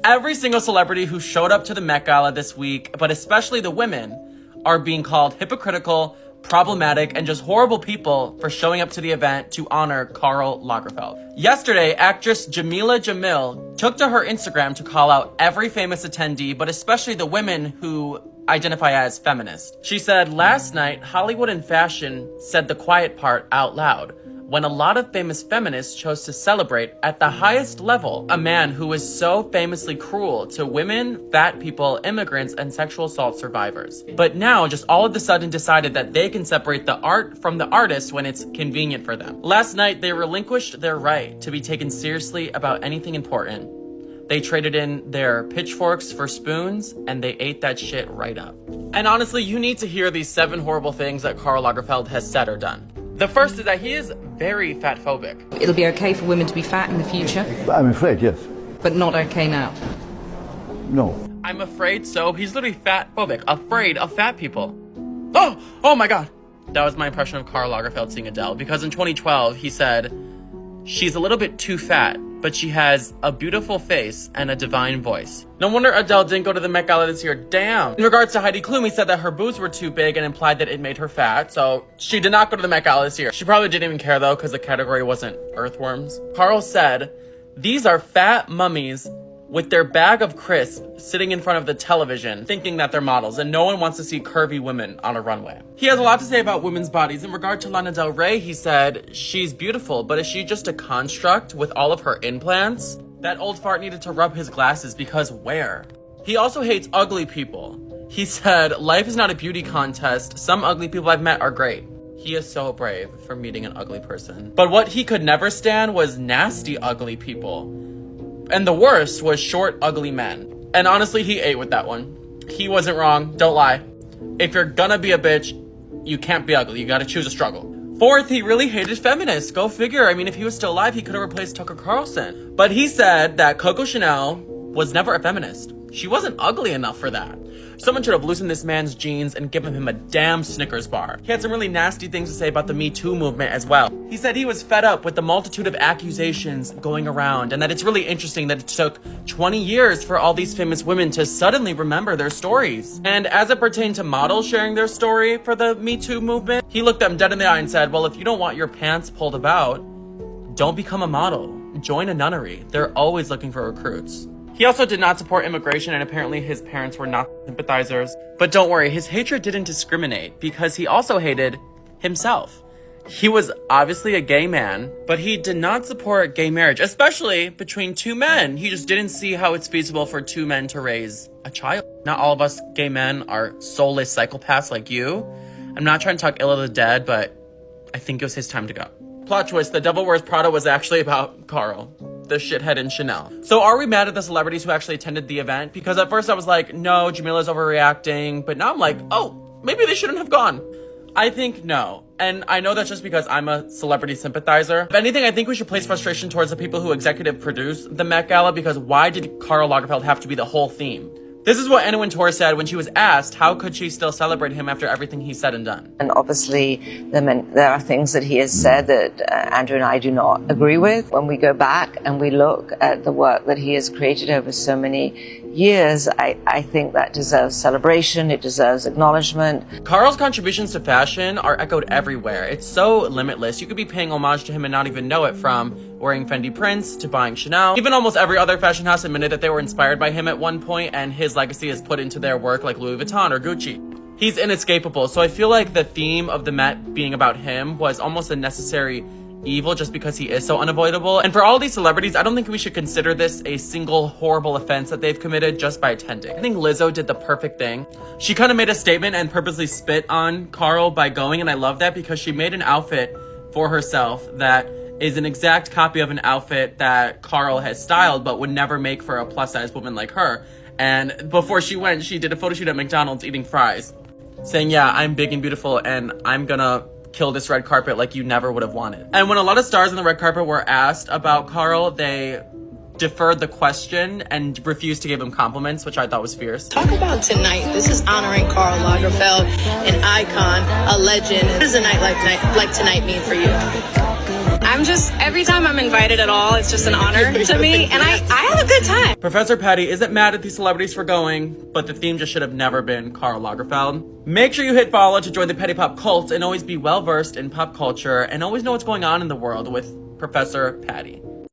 Every single celebrity who showed up to the Met Gala this week, but especially the women, are being called hypocritical, problematic, and just horrible people for showing up to the event to honor Karl Lagerfeld. Yesterday, actress Jamil took to her Instagram to call out every famous attendee, but especially the women who identify as feminist. She said, "Last night, Hollywood and fashion said the quiet part out loud, when a lot of famous feminists chose to celebrate at the highest level a man who was so famously cruel to women, fat people, immigrants, and sexual assault survivors. But now just all of a sudden decided that they can separate the art from the artist when it's convenient for them. Last night, they relinquished their right to be taken seriously about anything important. They traded in their pitchforks for spoons, and they ate that shit right up." And honestly, you need to hear these 7 horrible things that Karl Lagerfeld has said or done. The first is that he is very fatphobic. It'll be okay for women to be fat in the future, I'm afraid, yes. but not okay now. No. I'm afraid so. He's literally fatphobic, afraid of fat people. Oh my God. That was my impression of Karl Lagerfeld seeing Adele, because in 2012, he said, "She's a little bit too fat, but she has a beautiful face and a divine voice." No wonder Adele didn't go to the Met Gala this year. Damn. In regards to Heidi Klum, he said that her boobs were too big and implied that it made her fat, so she did not go to the Met Gala this year. She probably didn't even care though, because the category wasn't earthworms. Karl said, "These are fat mummies with their bag of crisps sitting in front of the television thinking that they're models, and no one wants to see curvy women on a runway." He has a lot to say about women's bodies. In regard to Lana Del Rey, he said, "She's beautiful, but is she just a construct with all of her implants?" That old fart needed to rub his glasses, because where? He also hates ugly people. He said, "Life is not a beauty contest. Some ugly people I've met are great." He is so brave for meeting an ugly person. But what he could never stand was nasty, ugly people. And the worst was short, ugly men. And honestly, he ate with that one. He wasn't wrong. Don't lie. If you're gonna be a bitch, you can't be ugly. You gotta choose a struggle. Fourth, he really hated feminists. Go figure. I mean, if he was still alive, he could have replaced Tucker Carlson. But he said that Coco Chanel was never a feminist. She wasn't ugly enough for that. Someone should have loosened this man's jeans and given him a damn Snickers bar. He had some really nasty things to say about the Me Too movement as well. He said he was fed up with the multitude of accusations going around, and that it's really interesting that it took 20 years for all these famous women to suddenly remember their stories. And as it pertained to models sharing their story for the Me Too movement, he looked them dead in the eye and said, "Well, if you don't want your pants pulled about, don't become a model. Join a nunnery. They're always looking for recruits." He also did not support immigration, and apparently his parents were not sympathizers. But don't worry, his hatred didn't discriminate, because he also hated himself. He was obviously a gay man, but he did not support gay marriage, especially between 2 men. He just didn't see how it's feasible for 2 men to raise a child. Not all of us gay men are soulless psychopaths like you. I'm not trying to talk ill of the dead, but I think it was his time to go. Plot twist, The Devil Wears Prada was actually about Karl, the shithead in Chanel. So are we mad at the celebrities who actually attended the event? Because at first I was like, no, Jamila's overreacting. But now I'm like, oh, maybe they shouldn't have gone. I think no. And I know that's just because I'm a celebrity sympathizer. If anything, I think we should place frustration towards the people who executive produced the Met Gala, because why did Karl Lagerfeld have to be the whole theme? This is what Anna Wintour said when she was asked how could she still celebrate him after everything he said and done. And obviously there are things that he has said that Andrew and I do not agree with. When we go back and we look at the work that he has created over so many years, I think that deserves celebration. It deserves acknowledgement. Karl's contributions to fashion are echoed everywhere. It's so limitless. You could be paying homage to him and not even know it, from wearing Fendi prints to buying Chanel. Even almost every other fashion house admitted that they were inspired by him at one point, and his legacy is put into their work, like Louis Vuitton or Gucci. He's inescapable, so I feel like the theme of the Met being about him was almost a necessary evil just because he is so unavoidable. And for all these celebrities, I don't think we should consider this a single horrible offense that they've committed just by attending. I think Lizzo did the perfect thing. She kind of made a statement and purposely spit on Karl by going, and I love that, because she made an outfit for herself that is an exact copy of an outfit that Karl has styled but would never make for a plus-size woman like her. And before she went, she did a photo shoot at McDonald's eating fries, saying, "Yeah, I'm big and beautiful, and I'm gonna kill this red carpet like you never would have wanted." And when a lot of stars on the red carpet were asked about Karl, they deferred the question and refused to give him compliments, which I thought was fierce. Talk about tonight. This is honoring Karl Lagerfeld, an icon, a legend. What does a night like tonight mean for you? I'm every time I'm invited at all, it's just an honor to me, and I have a good time. Professor Patty isn't mad at these celebrities for going, but the theme just should have never been Karl Lagerfeld. Make sure you hit follow to join the Petty Pop cult and always be well versed in pop culture and always know what's going on in the world with Professor Patty.